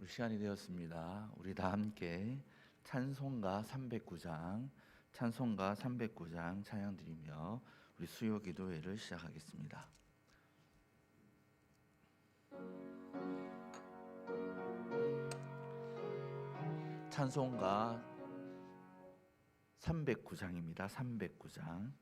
시간이 되었습니다. 우리 다 함께 찬송가 309장 찬양 드리며 우리 수요 기도회를 시작하겠습니다. 찬송가 309장입니다. 309장.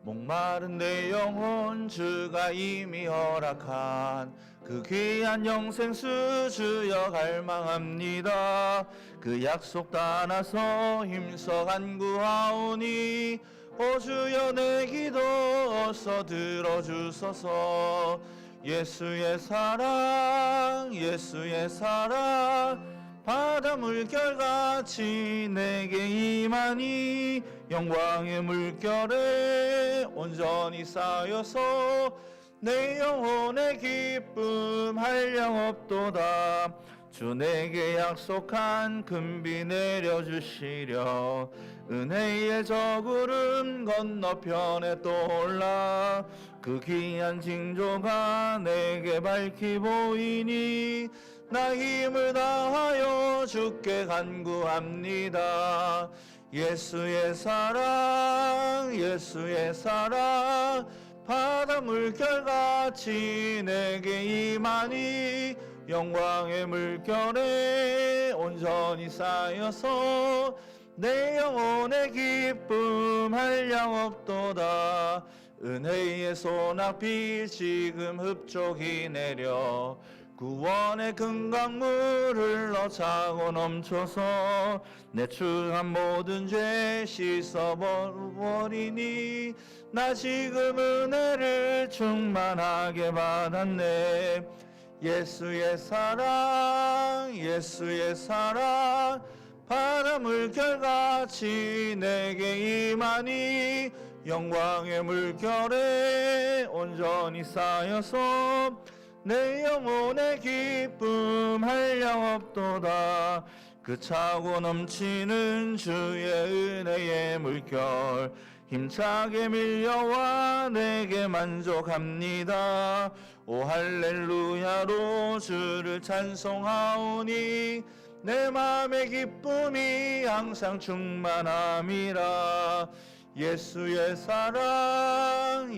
목마른 내 영혼 주가 이미 허락한 그 귀한 영생수 주여 갈망합니다. 그 약속 따라서 힘써 간구하오니 오 주여 내 기도 어서 들어주소서. 예수의 사랑 바다 물결같이 내게 임하니 영광의 물결에 온전히 쌓여서 내 영혼의 기쁨 한량없도다. 주 내게 약속한 금비 내려주시려 은혜의 저 구름 건너편에 떠올라 그 귀한 징조가 내게 밝히 보이니 나 힘을 다하여 주께 간구합니다. 예수의 사랑 바다 물결같이 내게 임하니 영광의 물결에 온전히 쌓여서 내 영혼의 기쁨 한량없도다. 은혜의 소낙비 지금 흡족히 내려 구원의 금강물 흘러 차고 넘쳐서 내 추한 모든 죄 씻어버리니 나 지금 은혜를 충만하게 받았네. 예수의 사랑 바다 물결같이 내게 임하니 영광의 물결에 온전히 쌓여서 내 영혼의 기쁨 한량없도다. 그 차고 넘치는 주의 은혜의 물결 힘차게 밀려와 내게 만족합니다. 오 할렐루야로 주를 찬송하오니 내 맘의 기쁨이 항상 충만함이라. 예수의 사랑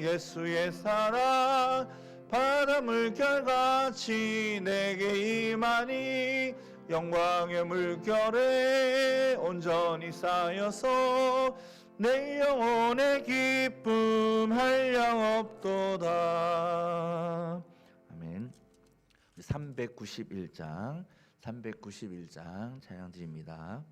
바다 물결같이 내게 임하니 영광의 물결에 온전히 쌓여서 내 영혼의 기쁨 한량없도다. 아멘. 391장 찬양 드립니다.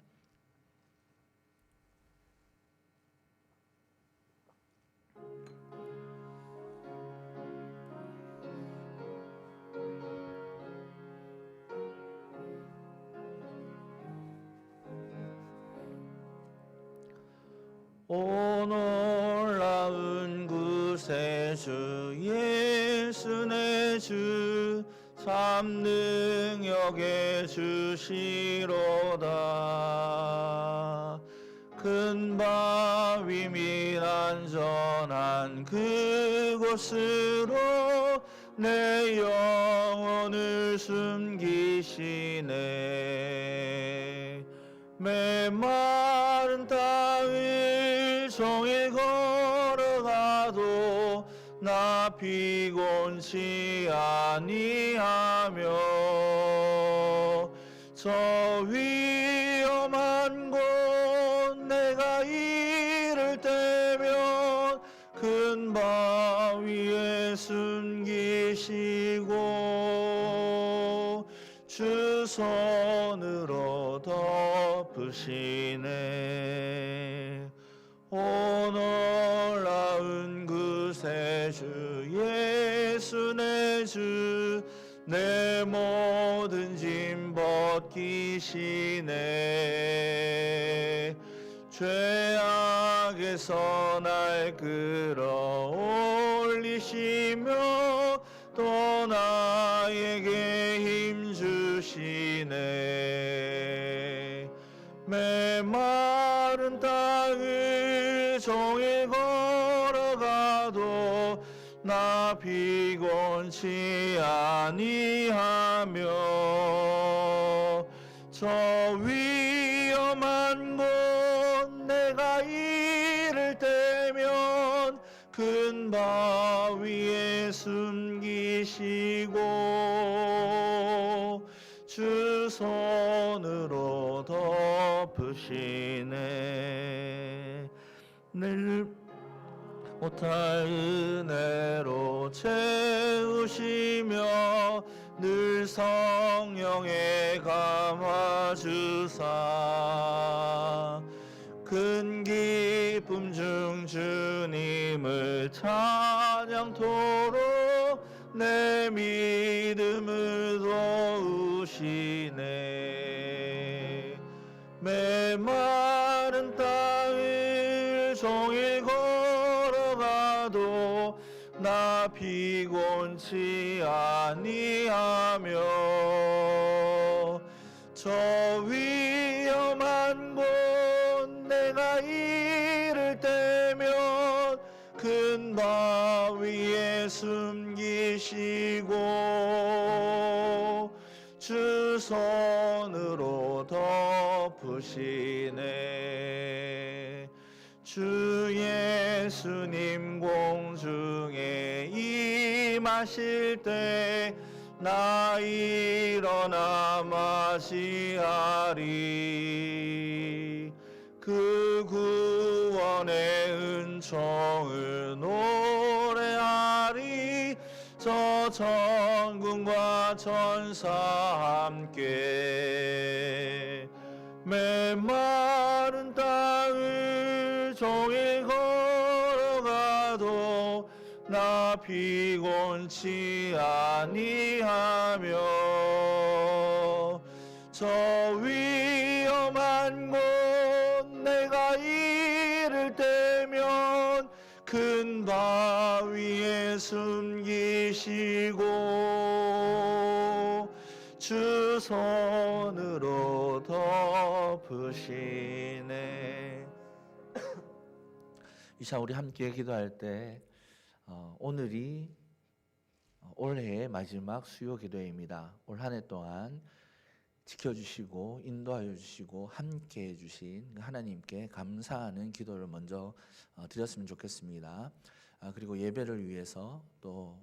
오 놀라운 구세주 예수 내 주 참 능력의 주시로다. 큰 바위 및 안전한 그곳으로 내 영혼을 숨기시네. 메마른 땅을 종일 걸어가도 나 피곤치 아니하며 저 위험한 곳 내가 이를 때면 큰 바위에 숨기시고 주 손으로 덮으시네. 오 놀라운 구세주 예수 내 주 내 모든 짐 벗기시네. 죄악에서 날 끌어올리시며 또 나에게 힘 주시네. 메마른 땅을 종일 걸어가도 나 피곤치 아니하며 저 위험한 곳 내가 이를 때면 큰 바위에 숨기시고 주 손으로 덮으시네. 늘 못할 은혜로 채우시며 늘 성령에 감화주사 큰 기쁨 중 주님을 찬양토록 내 믿음을 도우시네. 메마른 땅을 종일 걸어가도 나 피곤치 아니하며 저 위험한 곳 내가 이를 때면 큰 바위에 숨기시고 주 손으로 덮으시네. 주 예수님 공중에 임하실 때 나 일어나 맞이하리. 그 구원의 은총을 노래하리. 저 천군과 천사 함께 메마른 땅을 종일 걸어가도 나 피곤치 아니하며 저 위험한 곳 내가 이를 때면 큰 바위에 숨기시고 주 손으로 덮으시네. 이 시간 우리 함께 기도할 때 오늘이 올해의 마지막 수요 기도회입니다. 올 한 해 동안 지켜주시고 인도하여 주시고 함께해 주신 하나님께 감사하는 기도를 먼저 드렸으면 좋겠습니다. 그리고 예배를 위해서 또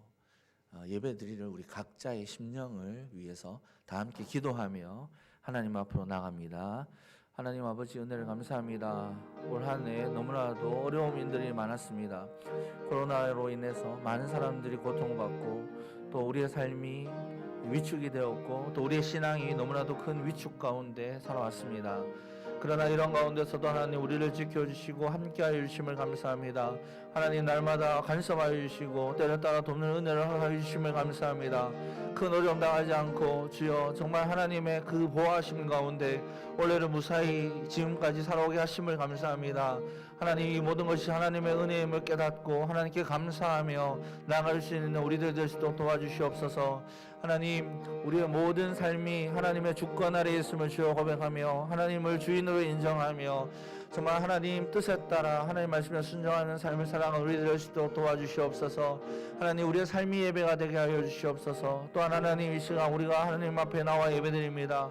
예배 드리는 우리 각자의 심령을 위해서 다 함께 기도하며 하나님 앞으로 나갑니다. 하나님 아버지 은혜를 감사합니다. 올 한 해 너무나도 어려움들이 많았습니다. 코로나로 인해서 많은 사람들이 고통받고 또 우리의 삶이 위축이 되었고 또 우리의 신앙이 너무나도 큰 위축 가운데 살아왔습니다. 그러나 이런 가운데서도 하나님 우리를 지켜주시고 함께하여 주심을 감사합니다. 하나님 날마다 간섭하여 주시고 때를 따라 돕는 은혜를 허락하여 주심을 감사합니다. 큰 어려움 당하지 않고 주여 정말 하나님의 그 보호하심 가운데 올해를 무사히 지금까지 살아오게 하심을 감사합니다. 하나님 이 모든 것이 하나님의 은혜임을 깨닫고 하나님께 감사하며 나아갈 수 있는 우리들 될 수 있도록 도와주시옵소서. 하나님 우리의 모든 삶이 하나님의 주권 아래에 있음을 주여 고백하며 하나님을 주인으로 인정하며 정말 하나님 뜻에 따라 하나님 말씀에 순종하는 삶을 살아가는 우리들 될 수 있도록 도와주시옵소서. 하나님 우리의 삶이 예배가 되게 하여 주시옵소서. 또한 하나님 이 시간 우리가 하나님 앞에 나와 예배드립니다.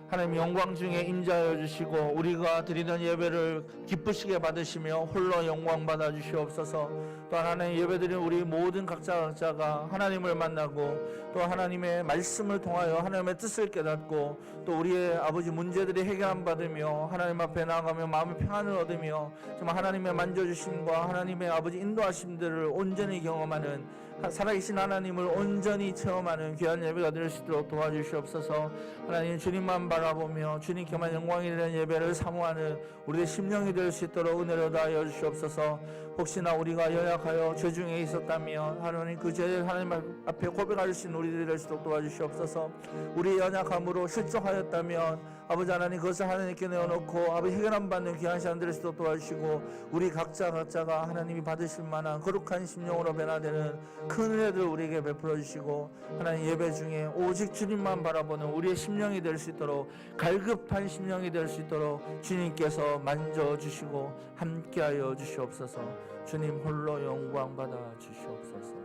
하나님 영광 중에 임재하여 주시고 우리가 드리는 예배를 기쁘시게 받으시며 홀로 영광 받아 주시옵소서. 또한 하나님 예배드리는 우리 모든 각자가 하나님을 만나고 또 하나님의 말씀을 통하여 하나님의 뜻을 깨닫고 또 우리의 아버지 문제들이 해결함 받으며 하나님 앞에 나아가며 마음의 평안을 얻으며 정말 하나님의 만져주심과 하나님의 아버지 인도하심들을 온전히 경험하는 살아계신 하나님을 온전히 체험하는 귀한 예배가 될 수 있도록 도와주시옵소서. 하나님 주님만 바라보며 주님께만 영광이 되는 예배를 사모하는 우리의 심령이 될 수 있도록 은혜를 다하여 주시옵소서. 혹시나 우리가 연약하여 죄 중에 있었다면 하나님 그 죄를 하나님 앞에 고백할 수 있는 우리들이 될 수 있도록 도와주시옵소서. 우리의 연약함으로 실족하였다면 아버지 하나님 그것을 하나님께 내어놓고 아버지 해결함 받는 귀한 시간 될 수 있도록 도와주시고 우리 각자가 하나님이 받으실 만한 거룩한 심령으로 변화되는 큰 은혜들 우리에게 베풀어 주시고 하나님 예배 중에 오직 주님만 바라보는 우리의 심령이 될 수 있도록 갈급한 심령이 될 수 있도록 주님께서 만져주시고 함께하여 주시옵소서. 주님 홀로 영광 받아 주시옵소서.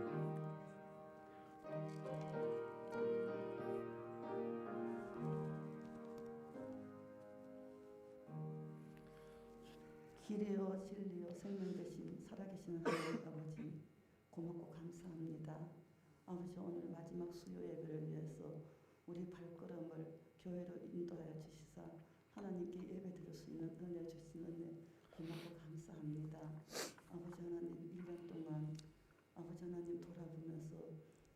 길이요 진리요 생명 되신 살아계시는 하나님 아버지 고맙고 감사합니다. 아버지 오늘 마지막 수요 예배를 위해서 우리 발걸음을 교회로 인도하여 주시사 하나님께 예배 드릴 수 있는 은혜 주신 은혜 고맙고 감사합니다. 아버지 하나님 1년 동안 아버지 하나님 돌아보면서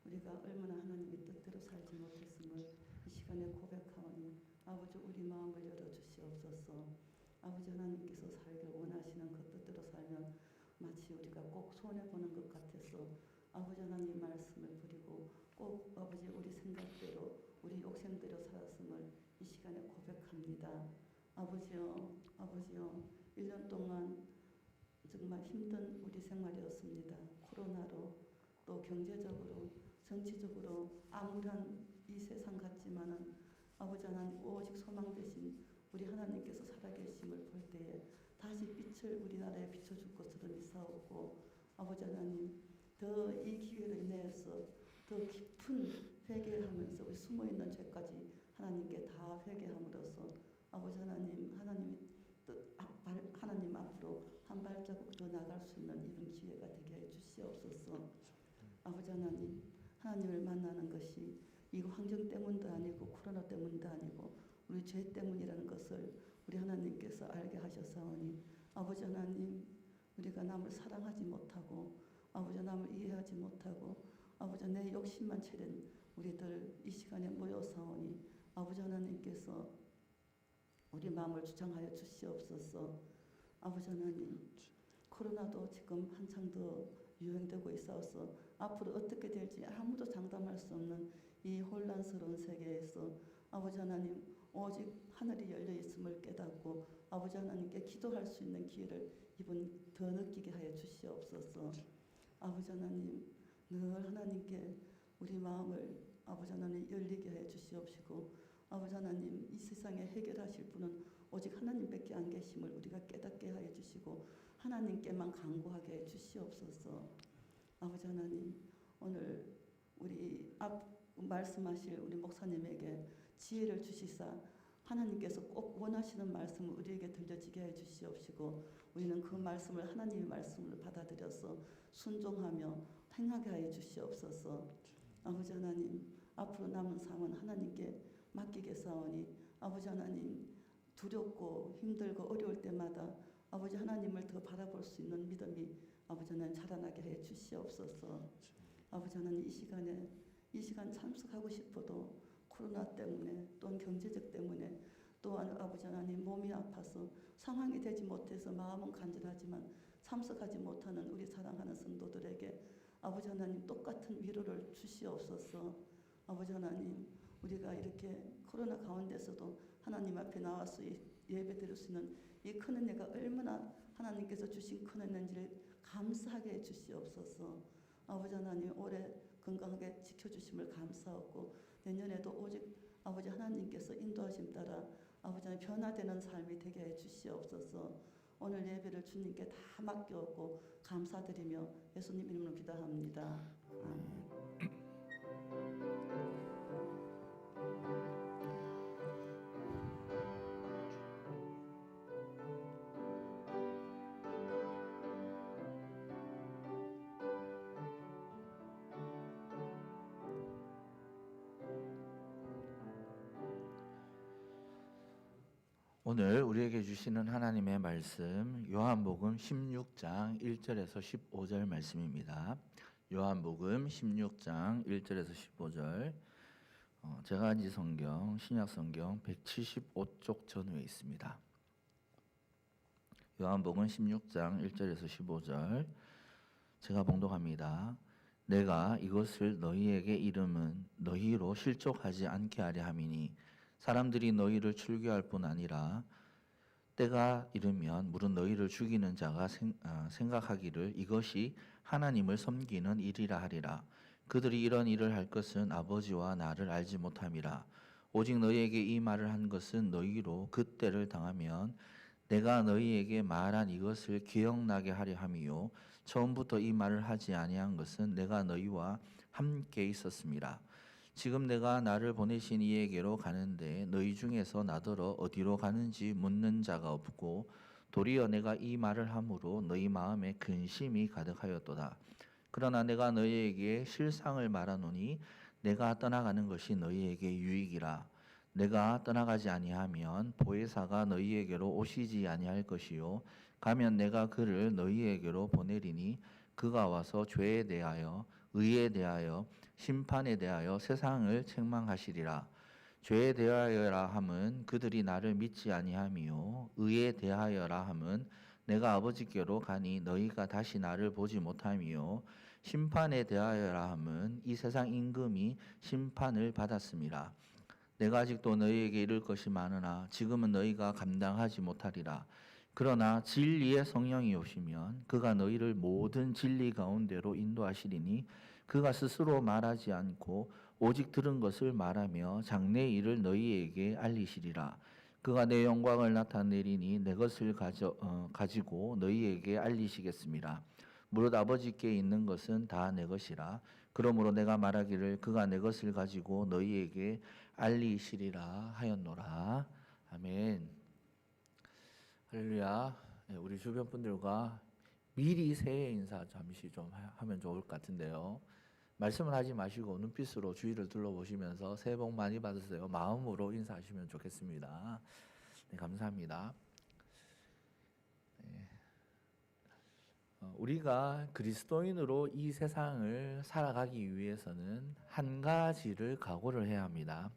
우리가 얼마나 하나님의 뜻대로 살지 못했음을 이 시간에 고백하오니 아버지 우리 마음을 열어주시옵소서. 아버지 하나님께서 살기를 원하시는 그 뜻대로 살면 마치 우리가 꼭 손해보는 것 같아서 아버지 하나님 말씀을 버리고 꼭 아버지 우리 생각대로 우리 욕심대로 살았음을 이 시간에 고백합니다. 아버지요 1년 동안 정말 힘든 우리 생활이었습니다. 코로나로 또 경제적으로 정치적으로 암울한 이 세상 같지만은 아버지 하나님 오직 소망 되신 우리 하나님께서 살아계심을 볼 때에 다시 빛을 우리나라에 비춰줄 것으로 미사오고 아버지 하나님 더 이 기회로 인해서 더 깊은 회개를 하면서 우리 숨어있는 죄까지 하나님께 다 회개함으로써 아버지 하나님 하나님 앞으로 한 발자국 더 나갈 수 있는 이런 기회가 되게 해 주시옵소서. 아버지 하나님을 만나는 것이 이 환경 때문도 아니고 코로나 때문도 아니고 우리 죄 때문이라는 것을 우리 하나님께서 알게 하셨사오니 아버지 하나님 우리가 남을 사랑하지 못하고 아버지 남을 이해하지 못하고 아버지 내 욕심만 채린 우리들 이 시간에 모여사오니 아버지 하나님께서 우리 마음을 주장하여 주시옵소서. 아버지 하나님 코로나도 지금 한창 더 유행되고 있어서 앞으로 어떻게 될지 아무도 장담할 수 없는 이 혼란스러운 세계에서 아버지 하나님 오직 하늘이 열려 있음을 깨닫고 아버지 하나님께 기도할 수 있는 기회를 이번 더 느끼게 하여 주시옵소서. 아버지 하나님 늘 하나님께 우리 마음을 아버지 하나님 열리게 해 주시옵시고 아버지 하나님 이 세상에 해결하실 분은 오직 하나님밖에 안 계심을 우리가 깨닫게 하여 주시고 하나님께만 간구하게 해 주시옵소서. 아버지 하나님 오늘 우리 말씀하실 우리 목사님에게 지혜를 주시사 하나님께서 꼭 원하시는 말씀을 우리에게 들려지게 해 주시옵시고 우리는 그 말씀을 하나님의 말씀을 받아들여서 순종하며 행하게 하여 주시옵소서. 아버지 하나님 앞으로 남은 삶은 하나님께 맡기겠사오니 아버지 하나님 두렵고 힘들고 어려울 때마다 아버지 하나님을 더 바라볼 수 있는 믿음이 아버지 하나님 자라나게 해 주시옵소서. 아버지 하나님 이 시간 참석하고 싶어도 코로나 때문에 또한 경제적 때문에 또한 아버지 하나님 몸이 아파서 상황이 되지 못해서 마음은 간절하지만 참석하지 못하는 우리 사랑하는 성도들에게 아버지 하나님 똑같은 위로를 주시옵소서. 아버지 하나님 우리가 이렇게 코로나 가운데서도 하나님 앞에 나와서 예배 드릴 수 있는 이 큰 은혜가 얼마나 하나님께서 주신 큰 은혜인지를 감사하게 해 주시옵소서. 아버지 하나님 올해 건강하게 지켜주심을 감사하고 내년에도 오직 아버지 하나님께서 인도하심 따라 아버지 하나님 변화되는 삶이 되게 해 주시옵소서. 오늘 예배를 주님께 다 맡겨오고 감사드리며 예수님 이름으로 기도합니다. 아멘. 오늘 우리에게 주시는 하나님의 말씀 요한복음 16장 1절에서 15절 말씀입니다. 요한복음 16장 1절에서 15절 제가한지 성경 신약성경 175쪽 전후에 있습니다. 요한복음 16장 1절에서 15절 제가 봉독합니다. 내가 이것을 너희에게 이름은 너희로 실족하지 않게 하려 함이니 사람들이 너희를 출교할 뿐 아니라 때가 이르면 물은 너희를 죽이는 자가 생각하기를 이것이 하나님을 섬기는 일이라 하리라. 그들이 이런 일을 할 것은 아버지와 나를 알지 못함이라. 오직 너희에게 이 말을 한 것은 너희로 그때를 당하면 내가 너희에게 말한 이것을 기억나게 하려 함이요 처음부터 이 말을 하지 아니한 것은 내가 너희와 함께 있었음이라. 지금 내가 나를 보내신 이에게로 가는데 너희 중에서 나더러 어디로 가는지 묻는 자가 없고 도리어 내가 이 말을 함으로 너희 마음에 근심이 가득하였도다. 그러나 내가 너희에게 실상을 말하노니 내가 떠나가는 것이 너희에게 유익이라. 내가 떠나가지 아니하면 보혜사가 너희에게로 오시지 아니할 것이요 가면 내가 그를 너희에게로 보내리니 그가 와서 죄에 대하여 의에 대하여 심판에 대하여 세상을 책망하시리라. 죄에 대하여라 함은 그들이 나를 믿지 아니함이요 의에 대하여라 함은 내가 아버지께로 가니 너희가 다시 나를 보지 못함이요 심판에 대하여라 함은 이 세상 임금이 심판을 받았음이라. 내가 아직도 너희에게 이를 것이 많으나 지금은 너희가 감당하지 못하리라. 그러나 진리의 성령이 오시면 그가 너희를 모든 진리 가운데로 인도하시리니 그가 스스로 말하지 않고 오직 들은 것을 말하며 장래 일을 너희에게 알리시리라. 그가 내 영광을 나타내리니 내 것을 가지고 너희에게 알리시겠습니다. 무릇 아버지께 있는 것은 다 내 것이라. 그러므로 내가 말하기를 그가 내 것을 가지고 너희에게 알리시리라 하였노라. 아멘. 할렐루야. 우리 주변 분들과 미리 새해 인사 잠시 좀 하면 좋을 것 같은데요. 말씀을 하지 마시고 눈빛으로 주위를 둘러보시면서 새해 복 많이 받으세요. 마음으로 인사하시면 좋겠습니다. 네, 감사합니다. 네. 우리가 그리스도인으로 이 세상을 살아가기 위해서는 한 가지를 각오를 해야 합니다.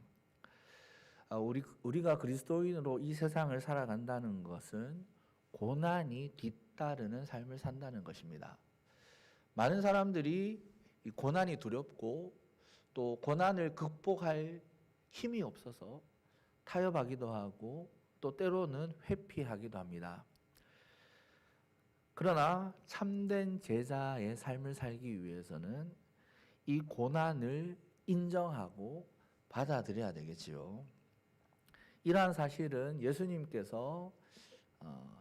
우리가 그리스도인으로 이 세상을 살아간다는 것은 고난이 뒤따르는 삶을 산다는 것입니다. 많은 사람들이 이 고난이 두렵고 또 고난을 극복할 힘이 없어서 타협하기도 하고 또 때로는 회피하기도 합니다. 그러나 참된 제자의 삶을 살기 위해서는 이 고난을 인정하고 받아들여야 되겠지요. 이러한 사실은 예수님께서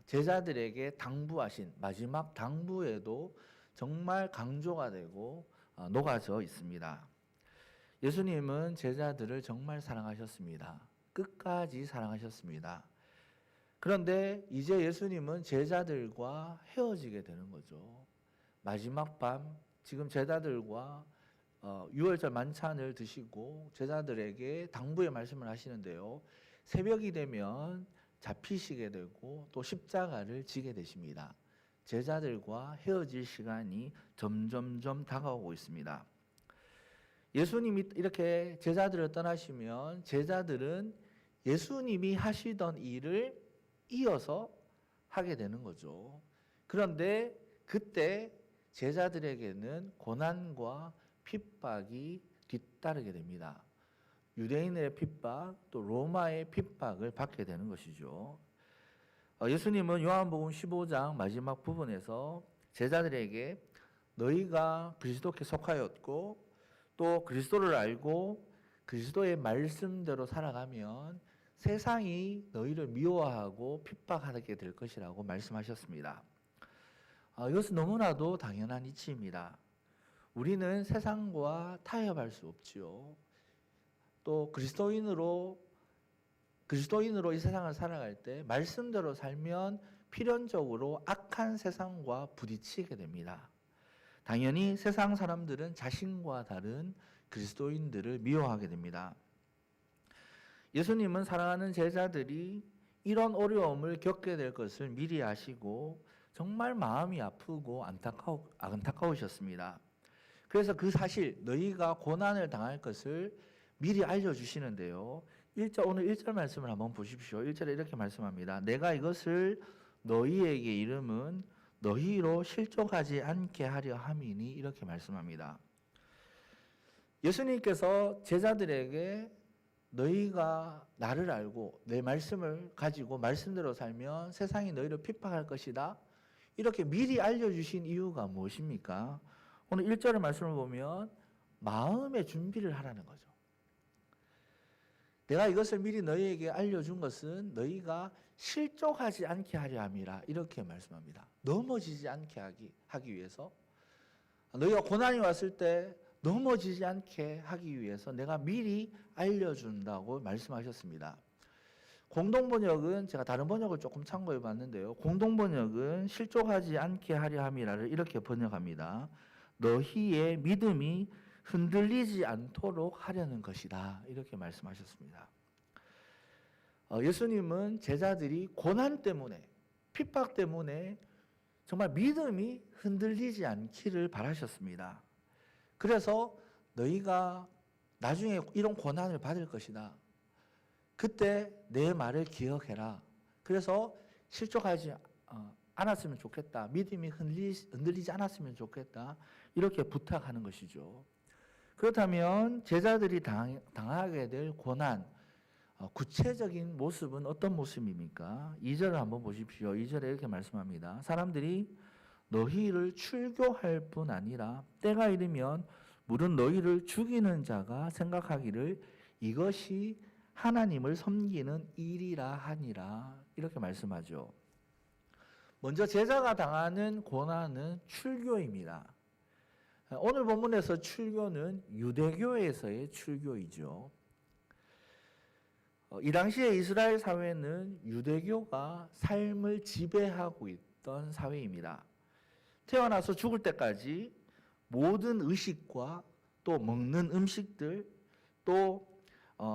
제자들에게 당부하신 마지막 당부에도 정말 강조가 되고 녹아져 있습니다. 예수님은 제자들을 정말 사랑하셨습니다. 끝까지 사랑하셨습니다. 그런데 이제 예수님은 제자들과 헤어지게 되는 거죠. 마지막 밤 지금 제자들과 유월절 만찬을 드시고 제자들에게 당부의 말씀을 하시는데요. 새벽이 되면 잡히시게 되고 또 십자가를 지게 되십니다. 제자들과 헤어질 시간이 점점점 다가오고 있습니다. 예수님이 이렇게 제자들을 떠나시면 제자들은 예수님이 하시던 일을 이어서 하게 되는 거죠. 그런데 그때 제자들에게는 고난과 핍박이 뒤따르게 됩니다. 유대인의 핍박, 또 로마의 핍박을 받게 되는 것이죠. 예수님은 요한복음 15장 마지막 부분에서 제자들에게 너희가 그리스도께 속하였고 또 그리스도를 알고 그리스도의 말씀대로 살아가면 세상이 너희를 미워하고 핍박하게 될 것이라고 말씀하셨습니다. 이것은 너무나도 당연한 이치입니다. 우리는 세상과 타협할 수 없지요. 또 그리스도인으로 이 세상을 살아갈 때 말씀대로 살면 필연적으로 악한 세상과 부딪히게 됩니다. 당연히 세상 사람들은 자신과 다른 그리스도인들을 미워하게 됩니다. 예수님은 사랑하는 제자들이 이런 어려움을 겪게 될 것을 미리 아시고 정말 마음이 아프고 안타까우셨습니다. 그래서 그 사실 너희가 고난을 당할 것을 미리 알려주시는데요. 오늘 1절 말씀을 한번 보십시오. 1절에 이렇게 말씀합니다. 내가 이것을 너희에게 이름은 너희로 실족하지 않게 하려 함이니 이렇게 말씀합니다. 예수님께서 제자들에게 너희가 나를 알고 내 말씀을 가지고 말씀대로 살면 세상이 너희를 핍박할 것이다. 이렇게 미리 알려주신 이유가 무엇입니까? 오늘 1절의 말씀을 보면 마음의 준비를 하라는 거죠. 내가 이것을 미리 너희에게 알려준 것은 너희가 실족하지 않게 하려 함이라. 이렇게 말씀합니다. 넘어지지 않게 하기 위해서, 너희가 고난이 왔을 때 넘어지지 않게 하기 위해서 내가 미리 알려준다고 말씀하셨습니다. 공동번역은 제가 다른 번역을 조금 참고해 봤는데요. 공동번역은 실족하지 않게 하려 함이라를 이렇게 번역합니다. 너희의 믿음이 흔들리지 않도록 하려는 것이다. 이렇게 말씀하셨습니다. 예수님은 제자들이 고난 때문에, 핍박 때문에 정말 믿음이 흔들리지 않기를 바라셨습니다. 그래서 너희가 나중에 이런 고난을 받을 것이다. 그때 내 말을 기억해라. 그래서 실족하지 않았으면 좋겠다. 믿음이 흔들리지 않았으면 좋겠다. 이렇게 부탁하는 것이죠. 그렇다면 제자들이 당하게 될 고난, 구체적인 모습은 어떤 모습입니까? 2절을 한번 보십시오. 2절에 이렇게 말씀합니다. 사람들이 너희를 출교할 뿐 아니라 때가 이르면 물은 너희를 죽이는 자가 생각하기를 이것이 하나님을 섬기는 일이라 하니라. 이렇게 말씀하죠. 먼저 제자가 당하는 고난은 출교입니다. 오늘 본문에서 출교는 유대교에서의 출교이죠. 이 당시에 이스라엘 사회는 유대교가 삶을 지배하고 있던 사회입니다. 태어나서 죽을 때까지 모든 의식과 또 먹는 음식들, 또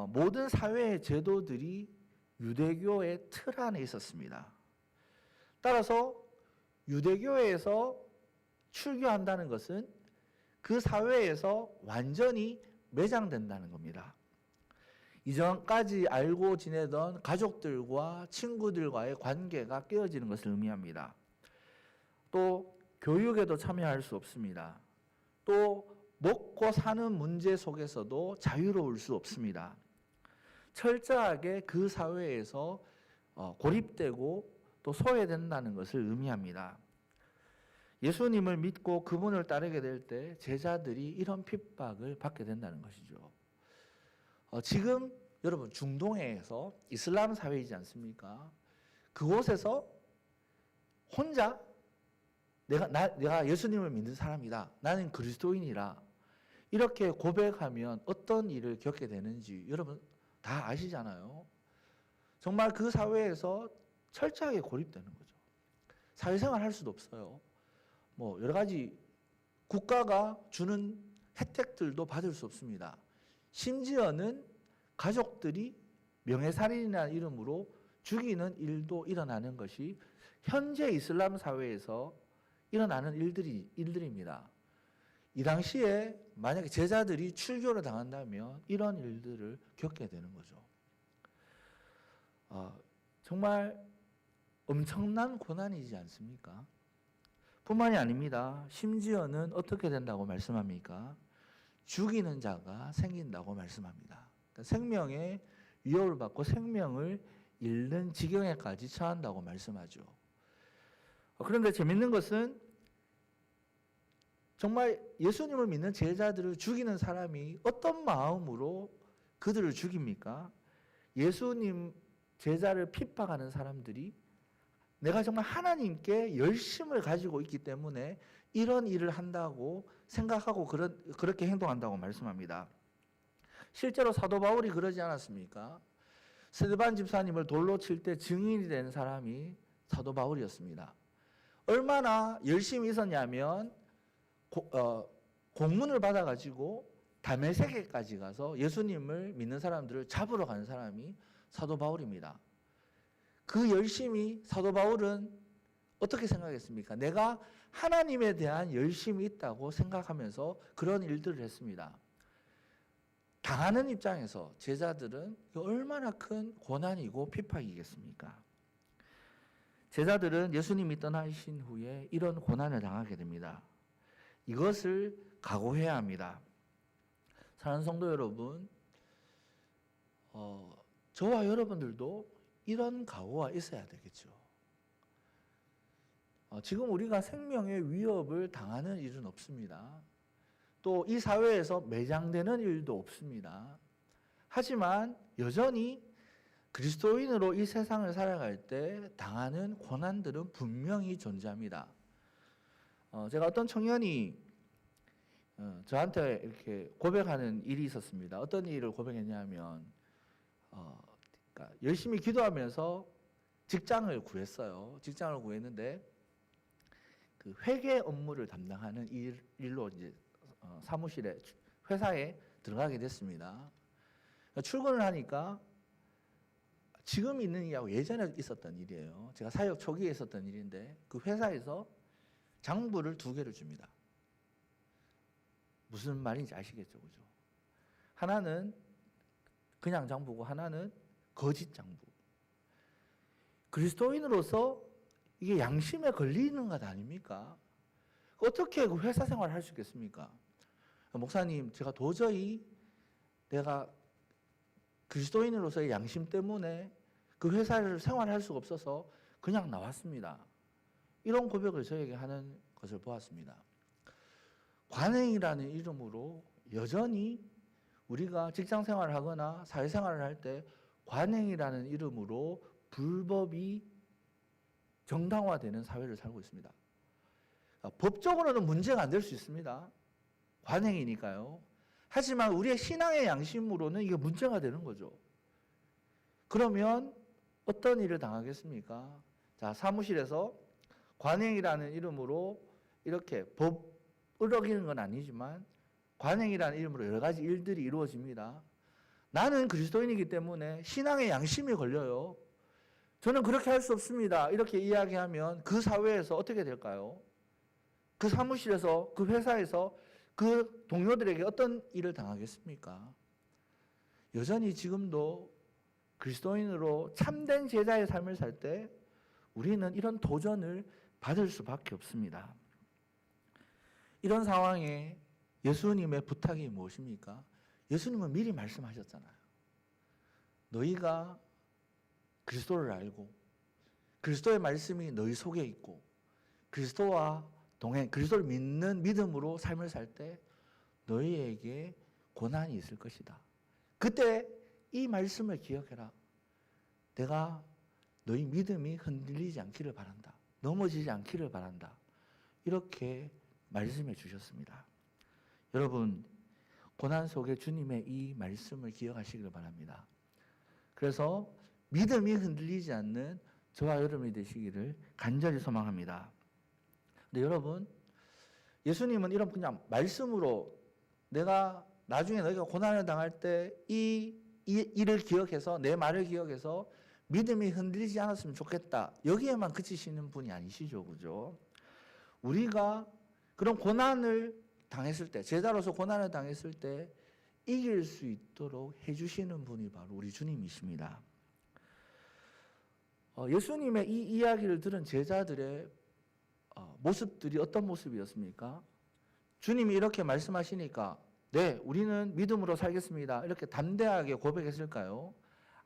모든 사회의 제도들이 유대교의 틀 안에 있었습니다. 따라서 유대교에서 출교한다는 것은 그 사회에서 완전히 매장된다는 겁니다. 이전까지 알고 지내던 가족들과 친구들과의 관계가 깨어지는 것을 의미합니다. 또 교육에도 참여할 수 없습니다. 또 먹고 사는 문제 속에서도 자유로울 수 없습니다. 철저하게 그 사회에서 고립되고 또 소외된다는 것을 의미합니다. 예수님을 믿고 그분을 따르게 될 때 제자들이 이런 핍박을 받게 된다는 것이죠. 지금 여러분 중동에서 이슬람 사회이지 않습니까? 그곳에서 혼자 내가 예수님을 믿는 사람이다. 나는 그리스도인이라. 이렇게 고백하면 어떤 일을 겪게 되는지 여러분 다 아시잖아요. 정말 그 사회에서 철저하게 고립되는 거죠. 사회생활 할 수도 없어요. 뭐 여러 가지 국가가 주는 혜택들도 받을 수 없습니다. 심지어는 가족들이 명예살인이라는 이름으로 죽이는 일도 일어나는 것이 현재 이슬람 사회에서 일어나는 일들입니다. 이 당시에 만약에 제자들이 출교를 당한다면 이런 일들을 겪게 되는 거죠. 정말 엄청난 고난이지 않습니까? 뿐만이 아닙니다. 심지어는 어떻게 된다고 말씀합니까? 죽이는 자가 생긴다고 말씀합니다. 그러니까 생명의 위협을 받고 생명을 잃는 지경에까지 처한다고 말씀하죠. 그런데 재밌는 것은 정말 예수님을 믿는 제자들을 죽이는 사람이 어떤 마음으로 그들을 죽입니까? 예수님 제자를 핍박하는 사람들이 내가 정말 하나님께 열심을 가지고 있기 때문에 이런 일을 한다고 생각하고 그렇게 행동한다고 말씀합니다. 실제로 사도 바울이 그러지 않았습니까? 스데반 집사님을 돌로 칠 때 증인이 된 사람이 사도 바울이었습니다. 얼마나 열심히 있었냐면 공문을 받아가지고 다메섹에까지 가서 예수님을 믿는 사람들을 잡으러 간 사람이 사도 바울입니다. 그 열심히 사도 바울은 어떻게 생각했습니까? 내가 하나님에 대한 열심이 있다고 생각하면서 그런 일들을 했습니다. 당하는 입장에서 제자들은 얼마나 큰 고난이고 핍박이겠습니까? 제자들은 예수님이 떠나신 후에 이런 고난을 당하게 됩니다. 이것을 각오해야 합니다. 사랑하는 성도 여러분, 저와 여러분들도 이런 각오가 있어야 되겠죠. 지금 우리가 생명의 위협을 당하는 일은 없습니다. 또 이 사회에서 매장되는 일도 없습니다. 하지만 여전히 그리스도인으로 이 세상을 살아갈 때 당하는 고난들은 분명히 존재합니다. 제가 어떤 청년이 저한테 이렇게 고백하는 일이 있었습니다. 어떤 일을 고백했냐면 그러니까 열심히 기도하면서 직장을 구했어요. 직장을 구했는데 그 회계 업무를 담당하는 일로 이제 사무실에 회사에 들어가게 됐습니다. 출근을 하니까 지금 있는 일하고 예전에 있었던 일이에요. 제가 사역 초기에 있었던 일인데 그 회사에서 장부를 2개를 줍니다. 무슨 말인지 아시겠죠, 그죠? 하나는 그냥 장부고 하나는 거짓 장부. 그리스도인으로서 이게 양심에 걸리는 것 아닙니까? 어떻게 그 회사 생활을 할 수 있겠습니까? 목사님, 제가 도저히 내가 그리스도인으로서의 양심 때문에 그 회사를 생활할 수가 없어서 그냥 나왔습니다. 이런 고백을 저에게 하는 것을 보았습니다. 관행이라는 이름으로 여전히 우리가 직장 생활을 하거나 사회생활을 할 때 관행이라는 이름으로 불법이 정당화되는 사회를 살고 있습니다. 법적으로는 문제가 안 될 수 있습니다. 관행이니까요. 하지만 우리의 신앙의 양심으로는 이게 문제가 되는 거죠. 그러면 어떤 일을 당하겠습니까? 자, 사무실에서 관행이라는 이름으로 이렇게 법을 어기는 건 아니지만 관행이라는 이름으로 여러 가지 일들이 이루어집니다. 나는 그리스도인이기 때문에 신앙의 양심이 걸려요. 저는 그렇게 할 수 없습니다. 이렇게 이야기하면 그 사회에서 어떻게 될까요? 그 사무실에서, 그 회사에서 그 동료들에게 어떤 일을 당하겠습니까? 여전히 지금도 그리스도인으로 참된 제자의 삶을 살 때 우리는 이런 도전을 받을 수밖에 없습니다. 이런 상황에 예수님의 부탁이 무엇입니까? 예수님은 미리 말씀하셨잖아요. 너희가 그리스도를 알고 그리스도의 말씀이 너희 속에 있고 그리스도와 동행, 그리스도를 믿는 믿음으로 삶을 살 때 너희에게 고난이 있을 것이다. 그때 이 말씀을 기억해라. 내가 너희 믿음이 흔들리지 않기를 바란다. 넘어지지 않기를 바란다. 이렇게 말씀해 주셨습니다. 여러분, 고난 속에 주님의 이 말씀을 기억하시길 바랍니다. 그래서 믿음이 흔들리지 않는 저와 여러분이 되시기를 간절히 소망합니다. 근데 여러분, 예수님은 이런 그냥 말씀으로 내가 나중에 너희가 고난을 당할 때 이 일을 기억해서 내 말을 기억해서 믿음이 흔들리지 않았으면 좋겠다. 여기에만 그치시는 분이 아니시죠, 그죠? 우리가 그런 고난을 당했을 때, 제자로서 고난을 당했을 때 이길 수 있도록 해주시는 분이 바로 우리 주님이십니다. 예수님의 이 이야기를 들은 제자들의 모습들이 어떤 모습이었습니까? 주님이 이렇게 말씀하시니까 네, 우리는 믿음으로 살겠습니다. 이렇게 담대하게 고백했을까요?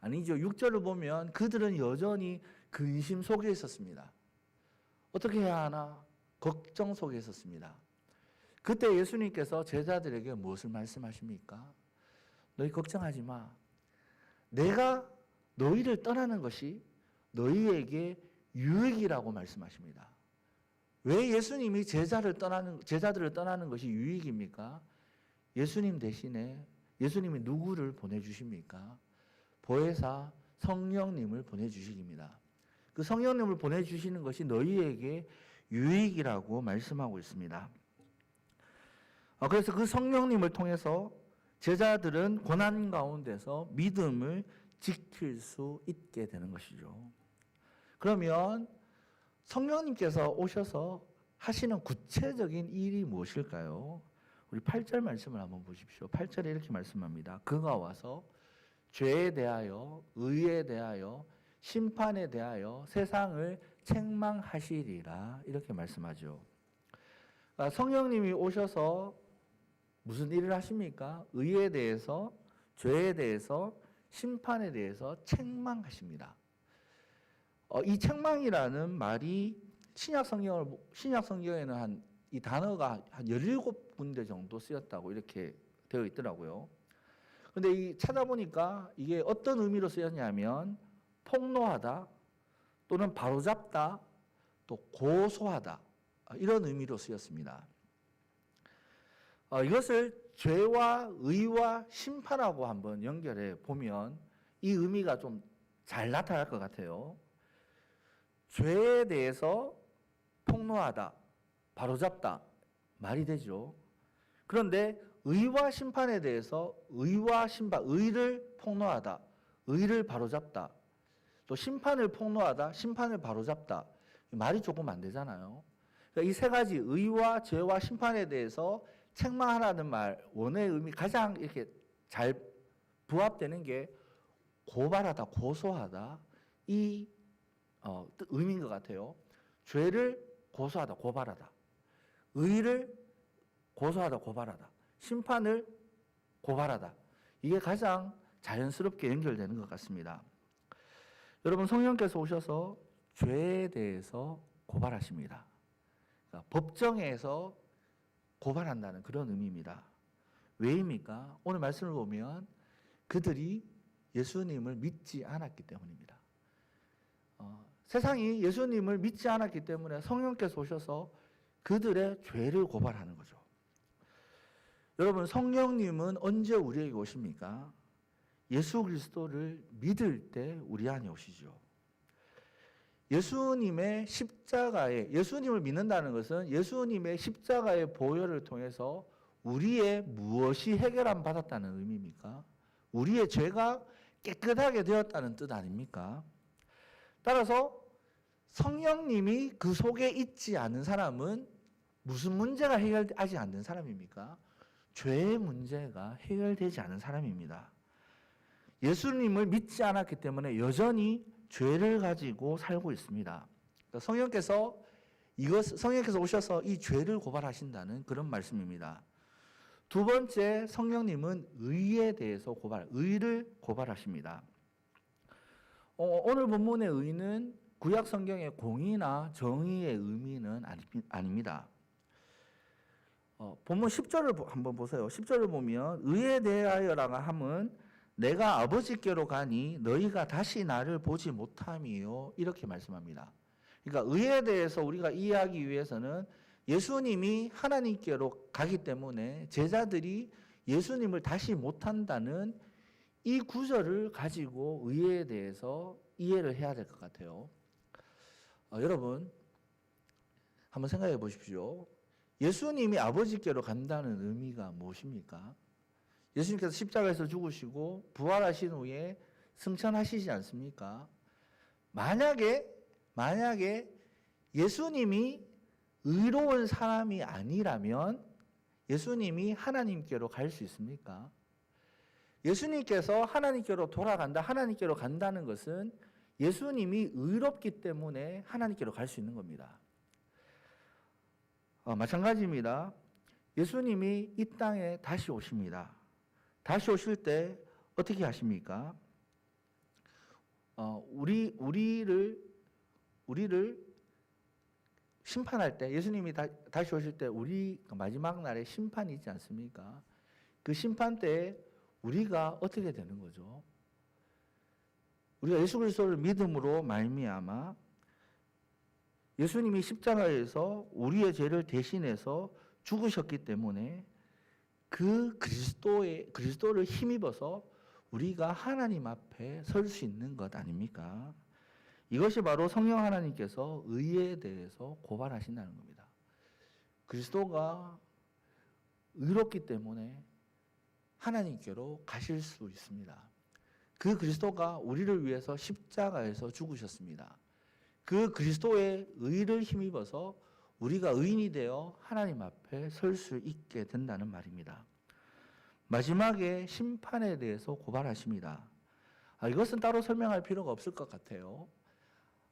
아니죠. 6절을 보면 그들은 여전히 근심 속에 있었습니다. 어떻게 해야 하나? 걱정 속에 있었습니다. 그때 예수님께서 제자들에게 무엇을 말씀하십니까? 너희 걱정하지 마. 내가 너희를 떠나는 것이 너희에게 유익이라고 말씀하십니다. 왜 예수님이 제자들을 떠나는 것이 유익입니까? 예수님 대신에 예수님이 누구를 보내주십니까? 보혜사 성령님을 보내주시기입니다. 그 성령님을 보내주시는 것이 너희에게 유익이라고 말씀하고 있습니다. 그래서 그 성령님을 통해서 제자들은 고난 가운데서 믿음을 지킬 수 있게 되는 것이죠. 그러면 성령님께서 오셔서 하시는 구체적인 일이 무엇일까요? 우리 8절 말씀을 한번 보십시오. 8절에 이렇게 말씀합니다. 그가 와서 죄에 대하여, 의에 대하여, 심판에 대하여 세상을 책망하시리라. 이렇게 말씀하죠. 성령님이 오셔서 무슨 일을 하십니까? 의에 대해서, 죄에 대해서, 심판에 대해서 책망하십니다. 이 책망이라는 말이 신약 성경에는 이 단어가 한 17군데 정도 쓰였다고 이렇게 되어 있더라고요. 근데 이 찾아보니까 이게 어떤 의미로 쓰였냐면 폭로하다 또는 바로잡다 또 고소하다 이런 의미로 쓰였습니다. 이것을 죄와 의와 심판하고 한번 연결해 보면 이 의미가 좀 잘 나타날 것 같아요. 죄에 대해서 폭로하다, 바로잡다 말이 되죠. 그런데 의와 심판에 대해서 의와 심판, 의를 폭로하다, 의를 바로잡다, 또 심판을 폭로하다, 심판을 바로잡다 말이 조금 안 되잖아요. 그러니까 이 세 가지 의와 죄와 심판에 대해서 책망하라는 말 원어의 의미 가장 이렇게 잘 부합되는 게 고발하다, 고소하다 이 의미인 것 같아요. 죄를 고소하다, 고발하다, 의를 고소하다, 고발하다, 심판을 고발하다. 이게 가장 자연스럽게 연결되는 것 같습니다. 여러분 성령께서 오셔서 죄에 대해서 고발하십니다. 그러니까 법정에서 고발한다는 그런 의미입니다. 왜입니까? 오늘 말씀을 보면 그들이 예수님을 믿지 않았기 때문입니다. 세상이 예수님을 믿지 않았기 때문에 성령께서 오셔서 그들의 죄를 고발하는 거죠. 여러분 성령님은 언제 우리에게 오십니까? 예수 그리스도를 믿을 때 우리 안에 오시죠. 예수님의 십자가에, 예수님을 믿는다는 것은 예수님의 십자가의 보혈을 통해서 우리의 무엇이 해결함 받았다는 의미입니까? 우리의 죄가 깨끗하게 되었다는 뜻 아닙니까? 따라서 성령님이 그 속에 있지 않은 사람은 무슨 문제가 해결되지 않는 사람입니까? 죄의 문제가 해결되지 않은 사람입니다. 예수님을 믿지 않았기 때문에 여전히 죄를 가지고 살고 있습니다. 성령께서 오셔서 이 죄를 고발하신다는 그런 말씀입니다. 두 번째, 성령님은 의에 대해서 의를 고발하십니다. 오늘 본문의 의는 구약 성경의 공의나 정의의 의미는 아닙니다. 본문 10절을 한번 보세요. 10절을 보면 의에 대하여라가 함은 내가 아버지께로 가니 너희가 다시 나를 보지 못함이요 이렇게 말씀합니다. 그러니까 의에 대해서 우리가 이해하기 위해서는 예수님이 하나님께로 가기 때문에 제자들이 예수님을 다시 못한다는 이 구절을 가지고 의에 대해서 이해를 해야 될 것 같아요. 여러분 한번 생각해 보십시오. 예수님이 아버지께로 간다는 의미가 무엇입니까? 예수님께서 십자가에서 죽으시고 부활하신 후에 승천하시지 않습니까? 만약에 예수님이 의로운 사람이 아니라면 예수님이 하나님께로 갈 수 있습니까? 예수님께서 하나님께로 돌아간다, 하나님께로 간다는 것은 예수님이 의롭기 때문에 하나님께로 갈 수 있는 겁니다. 마찬가지입니다. 예수님이 이 땅에 다시 오십니다. 다시 오실 때 어떻게 하십니까? 우리를 심판할 때, 예수님이 다시 오실 때 우리 마지막 날에 심판이 있지 않습니까? 그 심판 때에 우리가 어떻게 되는 거죠? 우리가 예수 그리스도를 믿음으로 말미암아 예수님이 십자가에서 우리의 죄를 대신해서 죽으셨기 때문에 그 그리스도를 힘입어서 우리가 하나님 앞에 설 수 있는 것 아닙니까? 이것이 바로 성령 하나님께서 의에 대해서 고발하신다는 겁니다. 그리스도가 의롭기 때문에 하나님께로 가실 수 있습니다. 그 그리스도가 우리를 위해서 십자가에서 죽으셨습니다. 그 그리스도의 의를 힘입어서 우리가 의인이 되어 하나님 앞에 설 수 있게 된다는 말입니다. 마지막에 심판에 대해서 고발하십니다. 이것은 따로 설명할 필요가 없을 것 같아요.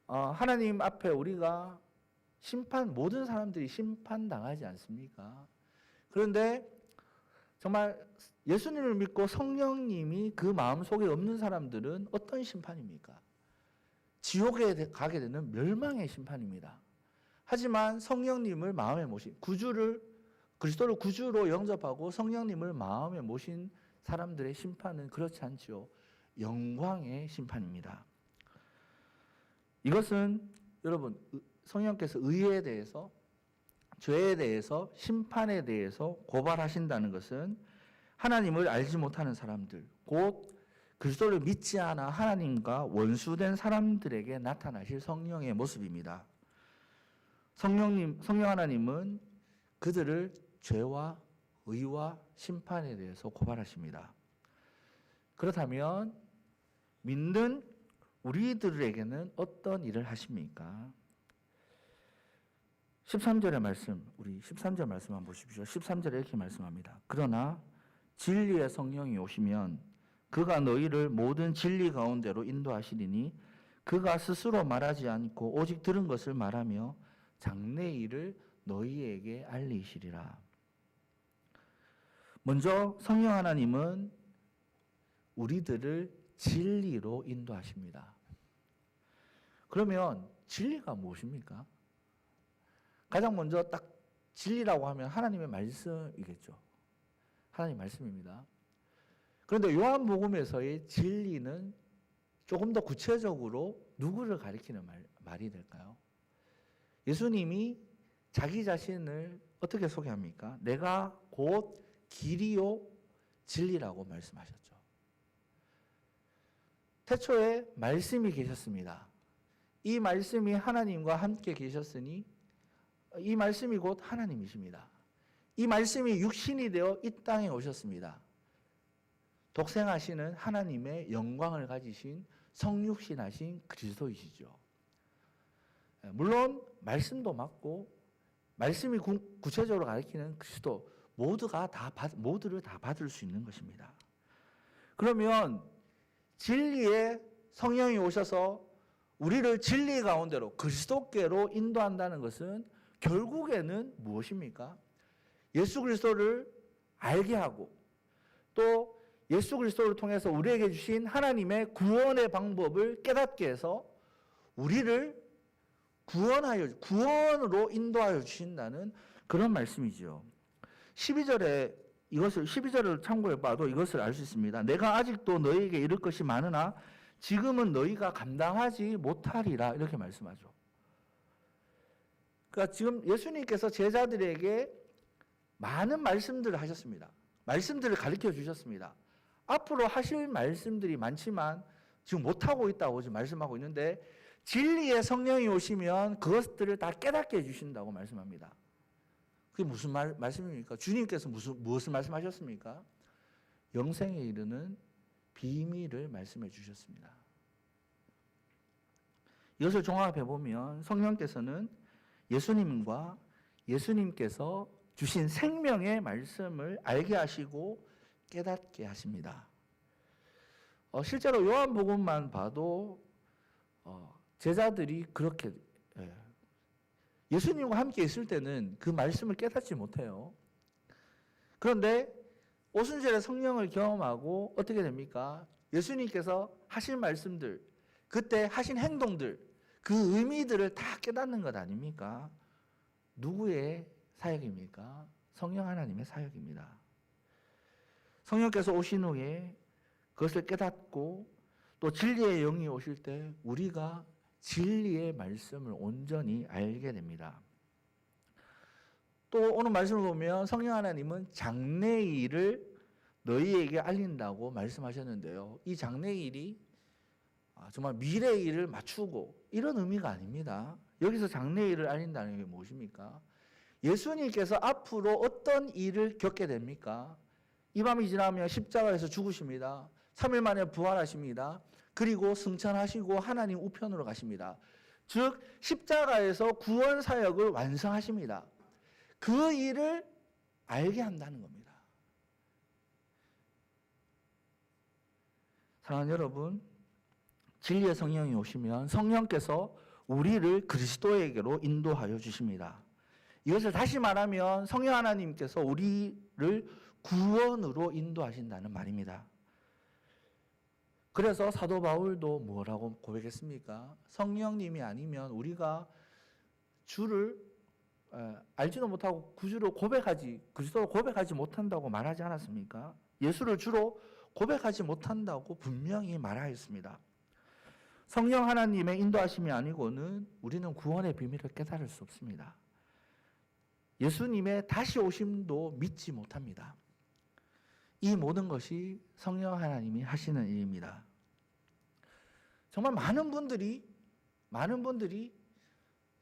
하나님 앞에 우리가 모든 사람들이 심판당하지 않습니까? 그런데 정말 예수님을 믿고 성령님이 그 마음속에 없는 사람들은 어떤 심판입니까? 지옥에 가게 되는 멸망의 심판입니다. 하지만 성령님을 마음에 모신 그리스도를 구주로 영접하고 성령님을 마음에 모신 사람들의 심판은 그렇지 않지요. 영광의 심판입니다. 이것은 여러분 성령께서 의에 대해서 죄에 대해서 심판에 대해서 고발하신다는 것은 하나님을 알지 못하는 사람들, 곧 그리스도를 믿지 않아 하나님과 원수된 사람들에게 나타나실 성령의 모습입니다. 성령 하나님은 그들을 죄와 의와 심판에 대해서 고발하십니다. 그렇다면 믿는 우리들에게는 어떤 일을 하십니까? 13절의 말씀, 우리 13절 말씀 한번 보십시오. 13절에 이렇게 말씀합니다. 그러나 진리의 성령이 오시면 그가 너희를 모든 진리 가운데로 인도하시리니 그가 스스로 말하지 않고 오직 들은 것을 말하며 장래일을 너희에게 알리시리라. 먼저 성령 하나님은 우리들을 진리로 인도하십니다. 그러면 진리가 무엇입니까? 가장 먼저 딱 진리라고 하면 하나님의 말씀이겠죠. 하나님 말씀입니다. 그런데 요한복음에서의 진리는 조금 더 구체적으로 누구를 가리키는 말이 될까요? 예수님이 자기 자신을 어떻게 소개합니까? 내가 곧 길이요 진리라고 말씀하셨죠. 태초에 말씀이 계셨습니다. 이 말씀이 하나님과 함께 계셨으니 이 말씀이 곧 하나님이십니다. 이 말씀이 육신이 되어 이 땅에 오셨습니다. 독생하시는 하나님의 영광을 가지신 성육신하신 그리스도이시죠. 물론 말씀도 맞고 말씀이 구체적으로 가리키는 그리스도 모두를 다 받을 수 있는 것입니다. 그러면 진리의 성령이 오셔서 우리를 진리 가운데로 그리스도께로 인도한다는 것은 결국에는 무엇입니까? 예수 그리스도를 알게 하고 또 예수 그리스도를 통해서 우리에게 주신 하나님의 구원의 방법을 깨닫게 해서 우리를 구원으로 인도하여 주신다는 그런 말씀이죠. 12절을 참고해 봐도 이것을 알 수 있습니다. 내가 아직도 너희에게 이를 것이 많으나 지금은 너희가 감당하지 못하리라 이렇게 말씀하죠. 그러니까 지금 예수님께서 제자들에게 많은 말씀들을 하셨습니다. 말씀들을 가르쳐 주셨습니다. 앞으로 하실 말씀들이 많지만 지금 못하고 있다고 지금 말씀하고 있는데 진리의 성령이 오시면 그것들을 다 깨닫게 해주신다고 말씀합니다. 그게 무슨 말씀입니까? 주님께서 무엇을 말씀하셨습니까? 영생에 이르는 비밀을 말씀해 주셨습니다. 이것을 종합해 보면 성령께서는 예수님과 예수님께서 주신 생명의 말씀을 알게 하시고 깨닫게 하십니다. 실제로 요한복음만 봐도 제자들이 그렇게 예수님과 함께 있을 때는 그 말씀을 깨닫지 못해요. 그런데 오순절에 성령을 경험하고 어떻게 됩니까? 예수님께서 하신 말씀들, 그때 하신 행동들, 그 의미들을 다 깨닫는 것 아닙니까? 누구의 사역입니까? 성령 하나님의 사역입니다. 성령께서 오신 후에 그것을 깨닫고 또 진리의 영이 오실 때 우리가 진리의 말씀을 온전히 알게 됩니다. 또 오늘 말씀을 보면 성령 하나님은 장래일을 너희에게 알린다고 말씀하셨는데요. 이 장래일이 정말 미래의 일을 맞추고 이런 의미가 아닙니다. 여기서 장래일을 알린다는 게 무엇입니까? 예수님께서 앞으로 어떤 일을 겪게 됩니까? 이 밤이 지나면 십자가에서 죽으십니다. 3일 만에 부활하십니다. 그리고 승천하시고 하나님 우편으로 가십니다. 즉 십자가에서 구원 사역을 완성하십니다. 그 일을 알게 한다는 겁니다. 사랑하는 여러분, 진리의 성령이 오시면 성령께서 우리를 그리스도에게로 인도하여 주십니다. 이것을 다시 말하면 성령 하나님께서 우리를 구원으로 인도하신다는 말입니다. 그래서 사도 바울도 뭐라고 고백했습니까? 성령님이 아니면 우리가 주를 알지도 못하고 그리스도를 고백하지 못한다고 말하지 않았습니까? 예수를 주로 고백하지 못한다고 분명히 말하였습니다. 성령 하나님의 인도하심이 아니고는 우리는 구원의 비밀을 깨달을 수 없습니다. 예수님의 다시 오심도 믿지 못합니다. 이 모든 것이 성령 하나님이 하시는 일입니다. 정말 많은 분들이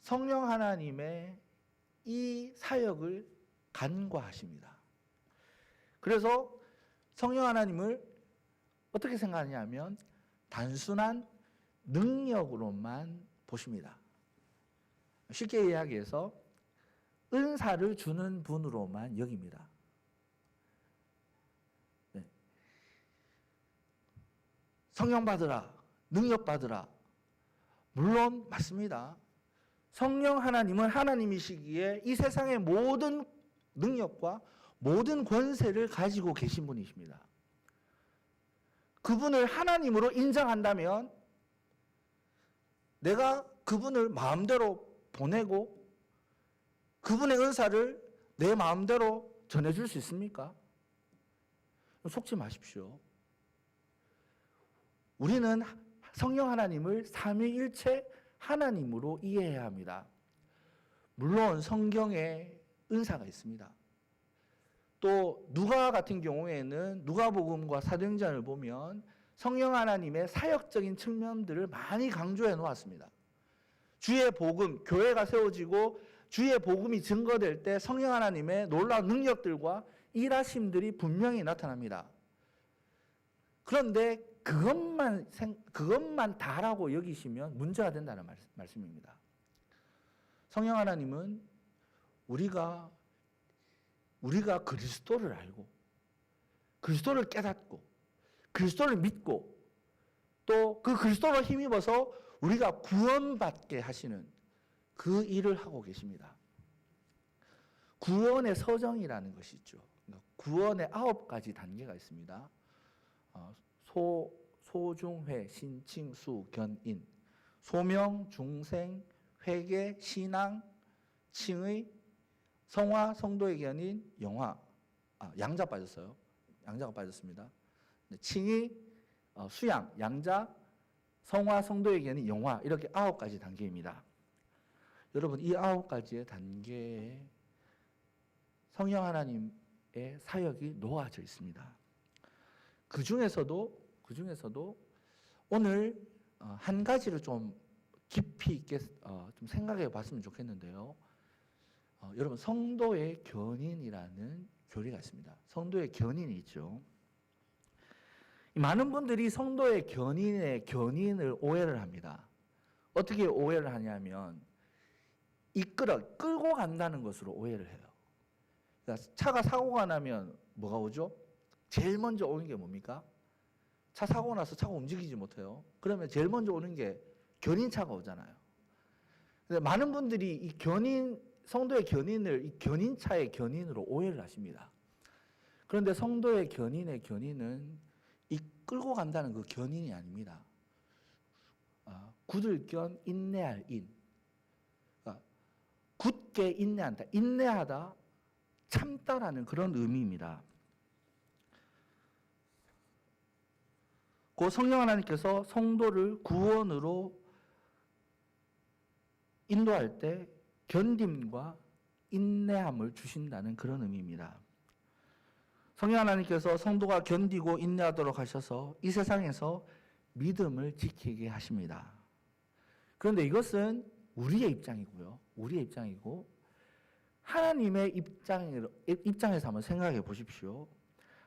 성령 하나님의 이 사역을 간과하십니다. 그래서 성령 하나님을 어떻게 생각하냐면 단순한 능력으로만 보십니다. 쉽게 이야기해서 은사를 주는 분으로만 여깁니다. 네. 성령 받으라, 능력 받으라. 물론 맞습니다. 성령 하나님은 하나님이시기에 이 세상의 모든 능력과 모든 권세를 가지고 계신 분이십니다. 그분을 하나님으로 인정한다면 내가 그분을 마음대로 보내고 그분의 은사를 내 마음대로 전해줄 수 있습니까? 속지 마십시오. 우리는 성령 하나님을 삼위일체 하나님으로 이해해야 합니다. 물론 성경에 은사가 있습니다. 또 누가 같은 경우에는 누가복음과 사도행전을 보면 성령 하나님의 사역적인 측면들을 많이 강조해 놓았습니다. 주의 복음, 교회가 세워지고 주의 복음이 증거될 때 성령 하나님의 놀라운 능력들과 일하심들이 분명히 나타납니다. 그런데 그것만 다라고 여기시면 문제가 된다는 말씀입니다. 성령 하나님은 우리가 그리스도를 알고 그리스도를 깨닫고 그리스도를 믿고 또 그 그리스도로 힘입어서 우리가 구원받게 하시는 그 일을 하고 계십니다. 구원의 서정이라는 것이 있죠. 구원의 9가지 단계가 있습니다. 소중회, 신칭, 수, 견인, 소명, 중생, 회개, 신앙, 칭의, 성화, 성도의 견인, 영화. 양자 빠졌어요. 양자가 빠졌습니다. 칭의, 수양, 양자, 성화, 성도의 견인, 영화. 이렇게 9가지 단계입니다. 여러분, 이 9가지의 단계에 성령 하나님의 사역이 놓아져 있습니다. 그 중에서도 오늘 한 가지를 좀 깊이 있게 좀 생각해 봤으면 좋겠는데요. 여러분, 성도의 견인이라는 교리가 있습니다. 성도의 견인이 있죠. 많은 분들이 성도의 견인을 오해를 합니다. 어떻게 오해를 하냐면 끌고 간다는 것으로 오해를 해요. 그러니까 차가 사고가 나면 뭐가 오죠? 제일 먼저 오는 게 뭡니까? 차 사고 나서 차가 움직이지 못해요. 그러면 제일 먼저 오는 게 견인차가 오잖아요. 근데 많은 분들이 이 성도의 견인을 이 견인차의 견인으로 오해를 하십니다. 그런데 성도의 견인은 이 끌고 간다는 그 견인이 아닙니다. 굳을 견, 인내할 인. 굳게 인내한다. 인내하다, 참다라는 그런 의미입니다. 그 성령 하나님께서 성도를 구원으로 인도할 때 견딤과 인내함을 주신다는 그런 의미입니다. 성령 하나님께서 성도가 견디고 인내하도록 하셔서 이 세상에서 믿음을 지키게 하십니다. 그런데 이것은 우리의 입장이고 하나님의 입장에서 한번 생각해 보십시오.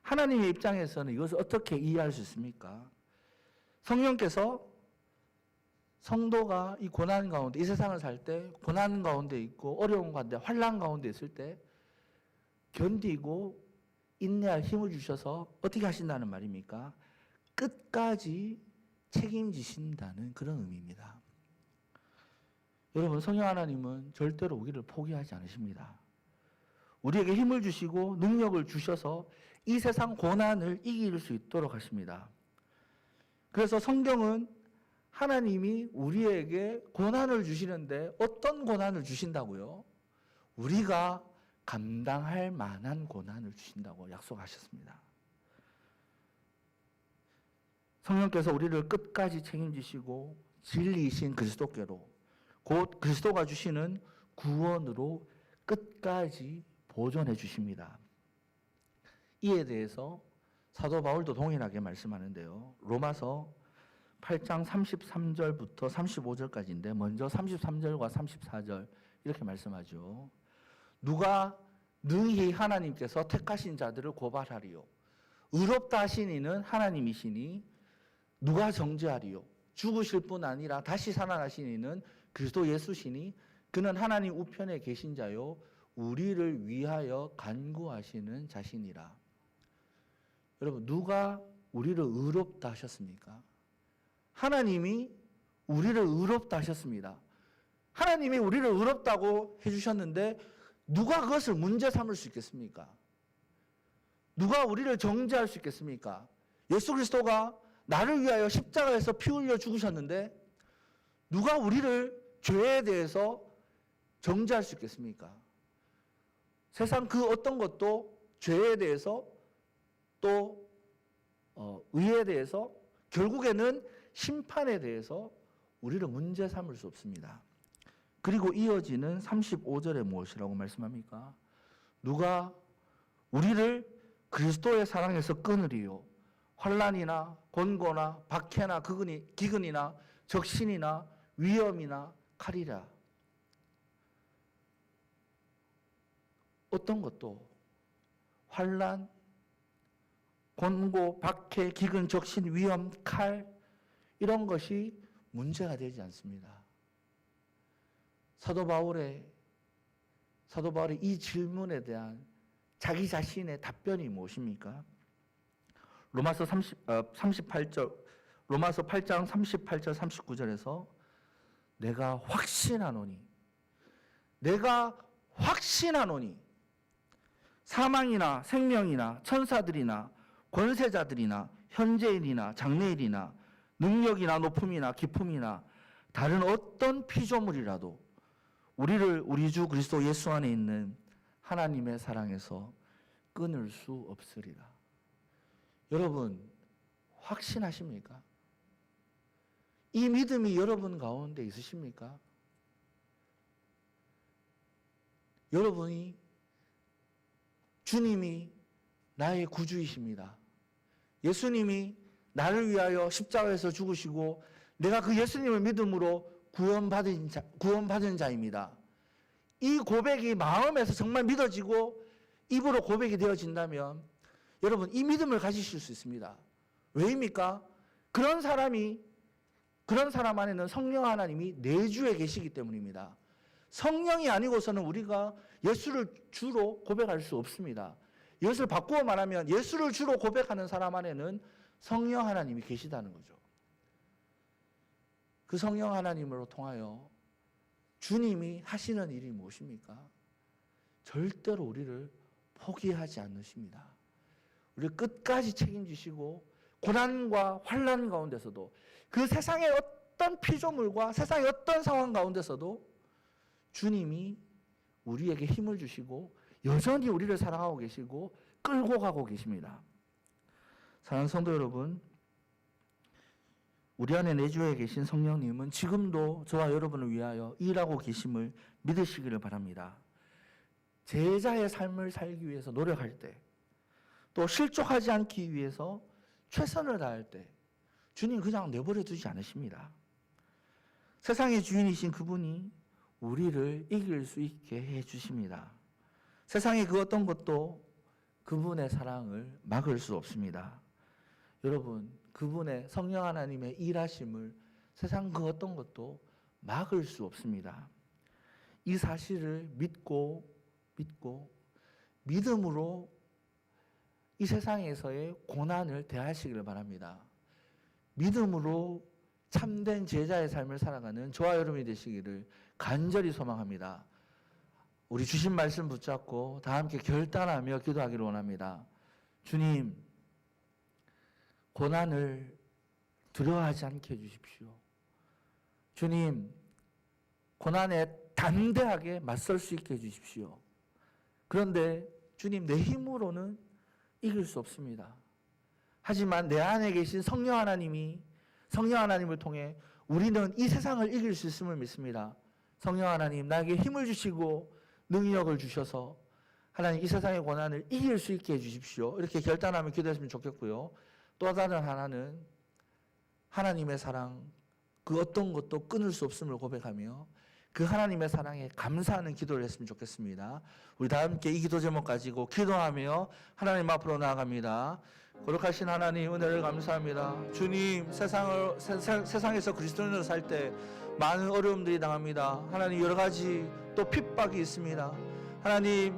하나님의 입장에서는 이것을 어떻게 이해할 수 있습니까? 성령께서 성도가 이 고난 가운데, 이 세상을 살 때 고난 가운데 있고 어려운 가운데, 환난 가운데 있을 때 견디고 인내할 힘을 주셔서 어떻게 하신다는 말입니까? 끝까지 책임지신다는 그런 의미입니다. 여러분, 성령 하나님은 절대로 우리를 포기하지 않으십니다. 우리에게 힘을 주시고 능력을 주셔서 이 세상 고난을 이길 수 있도록 하십니다. 그래서 성경은 하나님이 우리에게 고난을 주시는데 어떤 고난을 주신다고요? 우리가 감당할 만한 고난을 주신다고 약속하셨습니다. 성령께서 우리를 끝까지 책임지시고 진리이신 그리스도께로 곧 그리스도가 주시는 구원으로 끝까지 보존해 주십니다. 이에 대해서 사도 바울도 동일하게 말씀하는데요. 로마서 8장 33절부터 35절까지인데 먼저 33절과 34절 이렇게 말씀하죠. 누가 능히 하나님께서 택하신 자들을 고발하리요. 의롭다 하신 이는 하나님이시니 누가 정죄하리요. 죽으실 뿐 아니라 다시 살아나신 이는 그리스도 예수시니 그는 하나님 우편에 계신 자요 우리를 위하여 간구하시는 자신이라. 여러분, 누가 우리를 의롭다 하셨습니까? 하나님이 우리를 의롭다 하셨습니다. 하나님이 우리를 의롭다고 해주셨는데 누가 그것을 문제 삼을 수 있겠습니까? 누가 우리를 정죄할 수 있겠습니까? 예수 그리스도가 나를 위하여 십자가에서 피 흘려 죽으셨는데 누가 우리를 죄에 대해서 정죄할 수 있겠습니까? 세상 그 어떤 것도 죄에 대해서 또 의에 대해서 결국에는 심판에 대해서 우리를 문제 삼을 수 없습니다. 그리고 이어지는 35절에 무엇이라고 말씀합니까? 누가 우리를 그리스도의 사랑에서 끊으리요. 환난이나 곤고나 박해나 기근이나 적신이나 위험이나 칼이라. 어떤 것도 환난, 곤고, 박해, 기근, 적신, 위험, 칼 이런 것이 문제가 되지 않습니다. 사도 바울의 이 질문에 대한 자기 자신의 답변이 무엇입니까? 로마서 38장 38절 39절에서 내가 확신하노니 사망이나 생명이나 천사들이나 권세자들이나 현재일이나 장래일이나 능력이나 높음이나 깊음이나 다른 어떤 피조물이라도 우리를 우리 주 그리스도 예수 안에 있는 하나님의 사랑에서 끊을 수 없으리라. 여러분, 확신하십니까? 이 믿음이 여러분 가운데 있으십니까? 여러분이 주님이 나의 구주이십니다. 예수님이 나를 위하여 십자가에서 죽으시고 내가 그 예수님을 믿음으로 구원받은 자입니다. 이 고백이 마음에서 정말 믿어지고 입으로 고백이 되어진다면 여러분 이 믿음을 가지실 수 있습니다. 왜입니까? 그런 사람 안에는 성령 하나님이 내주에 계시기 때문입니다. 성령이 아니고서는 우리가 예수를 주로 고백할 수 없습니다. 이것을 바꾸어 말하면 예수를 주로 고백하는 사람 안에는 성령 하나님이 계시다는 거죠. 그 성령 하나님으로 통하여 주님이 하시는 일이 무엇입니까? 절대로 우리를 포기하지 않으십니다. 우리를 끝까지 책임지시고 고난과 환난 가운데서도 그 세상의 어떤 피조물과 세상의 어떤 상황 가운데서도 주님이 우리에게 힘을 주시고 여전히 우리를 사랑하고 계시고 끌고 가고 계십니다. 사랑하는 성도 여러분, 우리 안에 내주에 계신 성령님은 지금도 저와 여러분을 위하여 일하고 계심을 믿으시기를 바랍니다. 제자의 삶을 살기 위해서 노력할 때, 또 실족하지 않기 위해서 최선을 다할 때 주님 그냥 내버려 두지 않으십니다. 세상의 주인이신 그분이 우리를 이길 수 있게 해주십니다. 세상의 그 어떤 것도 그분의 사랑을 막을 수 없습니다. 여러분, 그분의 성령 하나님의 일하심을 세상 그 어떤 것도 막을 수 없습니다. 이 사실을 믿고 믿음으로 이 세상에서의 고난을 대하시기를 바랍니다. 믿음으로 참된 제자의 삶을 살아가는 저와 여러분이 되시기를 간절히 소망합니다. 우리 주신 말씀 붙잡고 다 함께 결단하며 기도하기를 원합니다. 주님, 고난을 두려워하지 않게 해주십시오. 주님, 고난에 담대하게 맞설 수 있게 해주십시오. 그런데 주님, 내 힘으로는 이길 수 없습니다. 하지만 내 안에 계신 성령 하나님을 통해 우리는 이 세상을 이길 수 있음을 믿습니다. 성령 하나님, 나에게 힘을 주시고 능력을 주셔서 하나님 이 세상의 고난을 이길 수 있게 해주십시오. 이렇게 결단하며 기도했으면 좋겠고요. 또 다른 하나는 하나님의 사랑, 그 어떤 것도 끊을 수 없음을 고백하며 그 하나님의 사랑에 감사하는 기도를 했으면 좋겠습니다. 우리 다 함께 이 기도 제목 가지고 기도하며 하나님 앞으로 나아갑니다. 거룩하신 하나님, 은혜를 감사합니다. 주님, 세상에서 그리스도인으로 살 때 많은 어려움들이 당합니다. 하나님, 여러 가지 또 핍박이 있습니다. 하나님,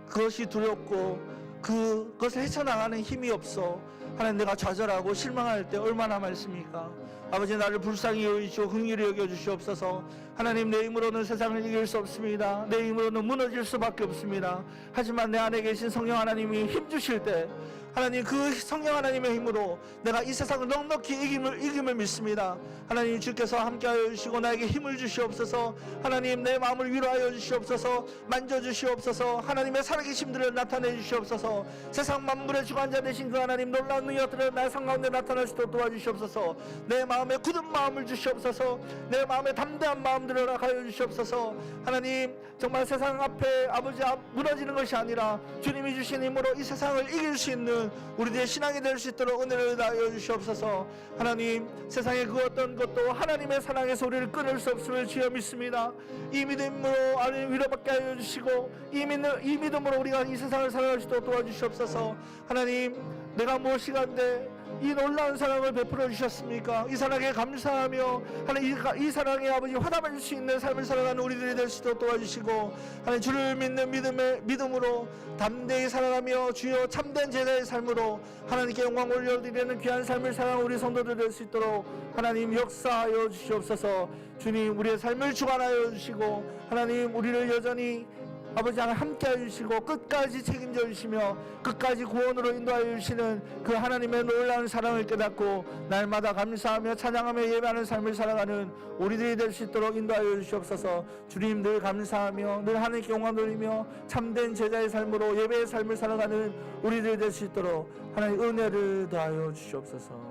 그것이 두렵고 그것을 헤쳐나가는 힘이 없어 하나님, 내가 좌절하고 실망할 때 얼마나 많습니까? 아버지, 나를 불쌍히 여기시고 긍휼히 여겨주시옵소서. 하나님, 내 힘으로는 세상을 이길 수 없습니다. 내 힘으로는 무너질 수밖에 없습니다. 하지만 내 안에 계신 성령 하나님이 힘주실 때 하나님, 그 성령 하나님의 힘으로 내가 이 세상을 넉넉히 이김을 믿습니다. 하나님, 주께서 함께하여 주시고 나에게 힘을 주시옵소서. 하나님, 내 마음을 위로하여 주시옵소서. 만져주시옵소서. 하나님의 살아계심들을 나타내 주시옵소서. 세상 만물의 주관자 되신 그 하나님, 놀라운 능력들을 나의 삶 가운데 나타낼 수 있도록 도와주시옵소서. 내 마음에 굳은 마음을 주시옵소서. 내 마음에 담대한 마음들을 허락하여 주시옵소서. 하나님, 정말 세상 앞에 아버지 무너지는 것이 아니라 주님이 주신 힘으로 이 세상을 이길 수 있는 우리들의 신앙이 될 수 있도록 은혜를 다하여 주시옵소서. 하나님, 세상의 그 어떤 것도 하나님의 사랑에서 우리를 끊을 수 없음을 주여 믿습니다. 이 믿음으로 하나님 위로받게 하여 주시고 이 믿음으로 우리가 이 세상을 살아갈 수 있도록 도와주시옵소서. 하나님, 내가 무엇이간데 이 놀라운 사랑을 베풀어 주셨습니까? 이 사랑에 감사하며 하나님, 이 사랑에 아버지 화답할 수 있는 삶을 살아가는 우리들이 될 수 있도록 도와주시고 하나님, 주를 믿는 믿음으로 담대히 살아가며 주여 참된 제자의 삶으로 하나님께 영광 올려드리는 귀한 삶을 살아가는 우리 성도들 될 수 있도록 하나님 역사하여 주시옵소서. 주님, 우리의 삶을 주관하여 주시고 하나님, 우리를 여전히 아버지 하나님 함께해 주시고 끝까지 책임져 주시며 끝까지 구원으로 인도하여 주시는 그 하나님의 놀라운 사랑을 깨닫고 날마다 감사하며 찬양하며 예배하는 삶을 살아가는 우리들이 될 수 있도록 인도하여 주시옵소서. 주님, 늘 감사하며 늘 하나님께 영광 돌리며 참된 제자의 삶으로 예배의 삶을 살아가는 우리들이 될 수 있도록 하나님 은혜를 더하여 주시옵소서.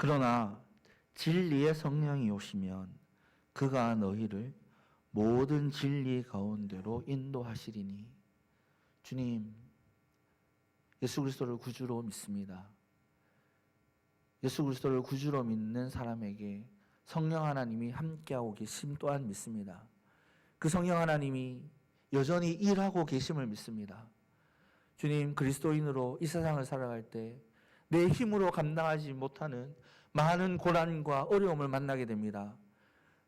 그러나 진리의 성령이 오시면 그가 너희를 모든 진리 가운데로 인도하시리니. 주님, 예수 그리스도를 구주로 믿습니다. 예수 그리스도를 구주로 믿는 사람에게 성령 하나님이 함께하고 계심 또한 믿습니다. 그 성령 하나님이 여전히 일하고 계심을 믿습니다. 주님, 그리스도인으로 이 세상을 살아갈 때 내 힘으로 감당하지 못하는 많은 고난과 어려움을 만나게 됩니다.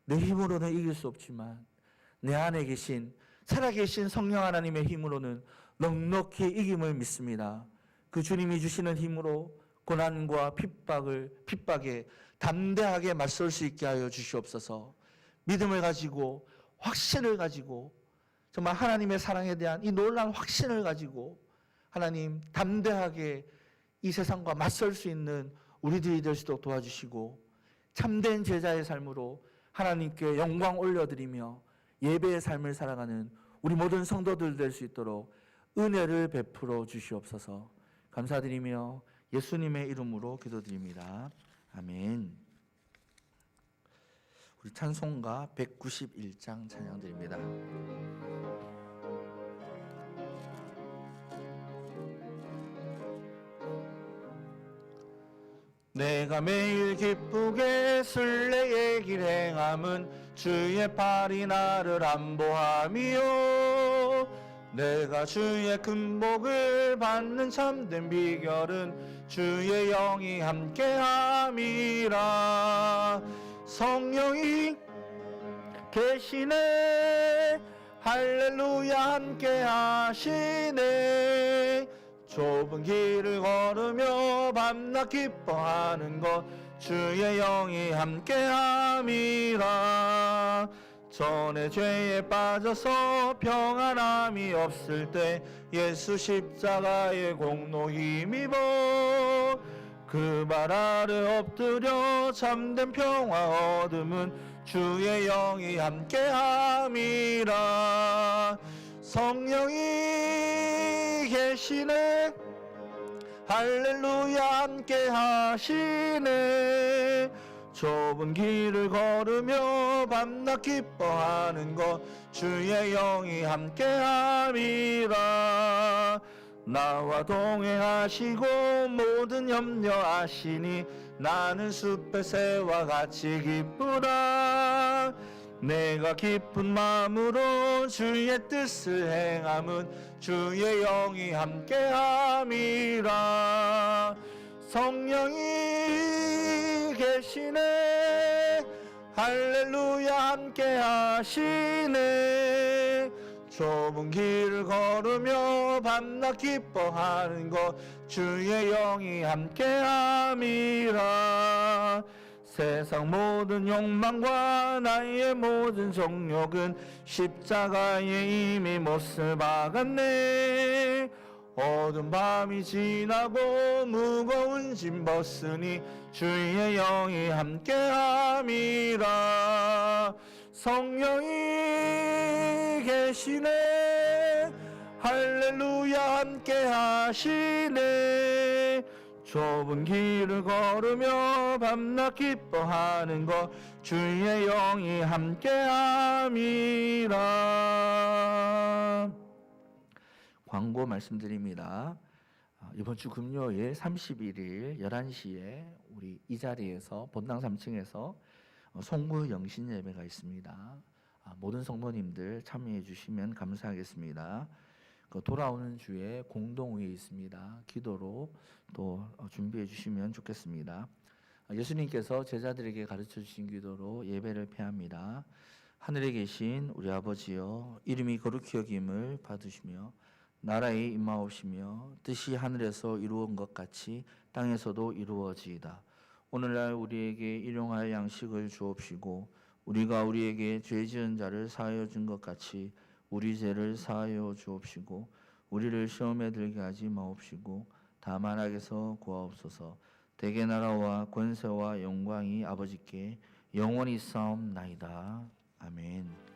내 힘으로는 이길 수 없지만 내 안에 계신 살아계신 성령 하나님의 힘으로는 넉넉히 이김을 믿습니다. 그 주님이 주시는 힘으로 고난과 핍박에 담대하게 맞설 수 있게 하여 주시옵소서. 믿음을 가지고 확신을 가지고 정말 하나님의 사랑에 대한 이 놀라운 확신을 가지고 하나님 담대하게 이 세상과 맞설 수 있는 우리들이 될 수 있도록 도와주시고 참된 제자의 삶으로 하나님께 영광 올려드리며 예배의 삶을 살아가는 우리 모든 성도들 될 수 있도록 은혜를 베풀어 주시옵소서. 감사드리며 예수님의 이름으로 기도드립니다. 아멘. 우리 찬송가 191장 찬양드립니다. 내가 매일 기쁘게 순례의 길 행함은 주의 팔이 나를 안보함이요. 내가 주의 큰 복을 받는 참된 비결은 주의 영이 함께함이라. 성령이 계시네, 할렐루야 함께하시네. 좁은 길을 걸으며 밤낮 기뻐하는 것 주의 영이 함께함이라. 전에 죄에 빠져서 평안함이 없을 때 예수 십자가의 공로 힘입어 그 발 아래 엎드려 참된 평화 얻음은 주의 영이 함께함이라. 성령이 계시네 할렐루야 함께 하시네. 좁은 길을 걸으며 밤낮 기뻐하는 것 주의 영이 함께함이라. 나와 동행하시고 모든 염려하시니 나는 숲의 새와 같이 기쁘다. 내가 기쁜 마음으로 주의 뜻을 행함은 주의 영이 함께함이라. 성령이 계시네 할렐루야 함께 하시네. 좁은 길을 걸으며 밤낮 기뻐하는 것 주의 영이 함께함이라. 세상 모든 욕망과 나의 모든 정욕은 십자가에 이미 못을 박았네. 어두운 밤이 지나고 무거운 짐 벗으니 주의 영이 함께함이라. 성령이 계시네 할렐루야 함께 하시네. 좁은 길을 걸으며 밤낮 기뻐하는 것 주의 영이 함께함이라. 광고 말씀드립니다. 이번 주 금요일 31일 11시에 우리 이 자리에서 본당 3층에서 송구 영신 예배가 있습니다. 모든 성도님들 참여해 주시면 감사하겠습니다. 돌아오는 주에 공동회의 있습니다. 기도로 또 준비해 주시면 좋겠습니다. 예수님께서 제자들에게 가르쳐 주신 기도로 예배를 폐합니다. 하늘에 계신 우리 아버지여, 이름이 거룩히 여김을 받으시며 나라에 임하옵시며 뜻이 하늘에서 이루어진 것 같이 땅에서도 이루어지이다. 오늘날 우리에게 일용할 양식을 주옵시고 우리가 우리에게 죄 지은 자를 사하여 준 것 같이 우리 죄를 사하여 주옵시고 우리를 시험에 들게 하지 마옵시고 다만 악에서 구하옵소서. 대개 나라와 권세와 영광이 아버지께 영원히 싸움나이다. 아멘.